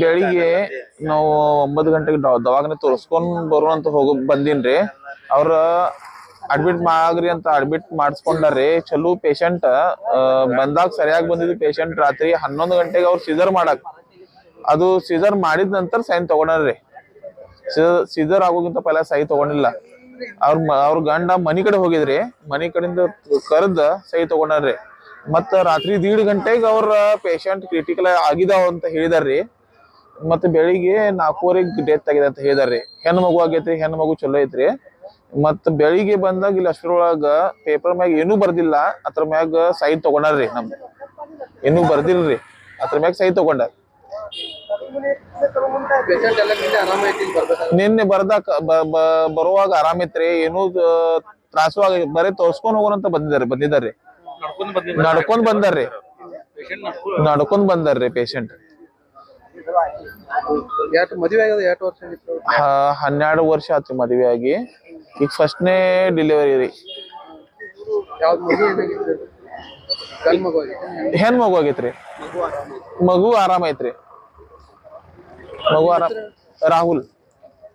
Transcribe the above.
ಬೆಳಿಗ್ಗೆ ನಾವು 9 ಗಂಟೆಗೆ ದವಾಖಾನೆ ತೋರಿಸ್ಕೊಂಡ್ ಬರೋಣ ಅಂತ ಬಂದಿನ್ರಿ. ಅವ್ರ ಅಡ್ಮಿಟ್ ಮಾಡ್ರಿ ಅಂತ ಅಡ್ಮಿಟ್ ಮಾಡಿಸ್ಕೊಂಡ್ರಿ. ಚಲೋ ಪೇಷಂಟ್ ಬಂದಾಗ ಸರಿಯಾಗಿ ಬಂದಿದ್ದು ಪೇಷಂಟ್ ರಾತ್ರಿ 11 ಗಂಟೆಗೆ ಅವ್ರು ಸೀಸರ್ ಮಾಡಕ್, ಅದು ಸೀಸರ್ ಮಾಡಿದ ನಂತರ ಸೈನ್ ತಗೊಂಡ್ರಿ. ಸೀಸರ್ ಆಗೋಗಿಂತ ಪೈಲ ಸಹಿ ತಗೊಂಡಿಲ್ಲ. ಅವ್ರ ಗಂಡ ಮನಿ ಕಡೆ ಹೋಗಿದ್ರಿ, ಮನಿ ಕಡೆಯಿಂದ ಕರೆದ ಸಹಿ ತಗೊಂಡ್ರಿ. ಮತ್ತ ರಾತ್ರಿ 1:30 ಗಂಟೆಗೆ ಅವ್ರ ಪೇಷಂಟ್ ಕ್ರಿಟಿಕಲ್ ಆಗಿದಾವ ಅಂತ ಹೇಳಿದಾರ್ರಿ. ಮತ್ತೆ ಬೆಳಿಗ್ಗೆ 4:15 ಡೆತ್ ಆಗಿದೆ ಅಂತ ಹೇಳಿದಾರ್ರಿ. ಹೆಣ್ಣು ಮಗು ಆಗೈತ್ರಿ, ಹೆಣ್ಣು ಮಗು ಚಲೋ ಐತ್ರಿ. ಮತ್ತ ಬೆಳಿಗ್ಗೆ ಬಂದಾಗ ಇಲ್ಲಿ ಅಷ್ಟರೊಳಗ ಪೇಪರ್ ಮ್ಯಾಗ ಏನೂ ಬರ್ದಿಲ್ಲ, ಅದ್ರ ಮ್ಯಾಗ ಸಹಿ ತಗೊಂಡ್ರಿ. ನಮ್ದು ಏನೂ ಬರ್ದಿಲ್ರಿ, ಅದ್ರ ಮ್ಯಾಗ ಸಹಿ ತಗೊಂಡ. ನಿನ್ನೆ ಬರುವಾಗ ಆರಾಮೈತ್ರಿ, ಏನೂ ತ್ರಾಸವಾಗ ಬರೀ ತೋರ್ಸ್ಕೊಂಡ್ ಹೋಗೋಣ ಅಂತ ಬಂದಿದಾರ್ರಿ. ನಡ್ಕೊಂಡ್ ಬಂದಾರ್ರಿ ಪೇಷಂಟ್. 12 ವರ್ಷ ಆತ್ರಿ ಮದುವೆ ಆಗಿ. ಈಗ ಫಸ್ಟ್ನೇ ಡೆಲಿವರಿ ರೀ. ಹೆಣ್ ಮಗು ಆಗೈತ್ರಿ. ಮಗು ಆರಾಮ ಐತ್ರಿ. ರಾಹುಲ್.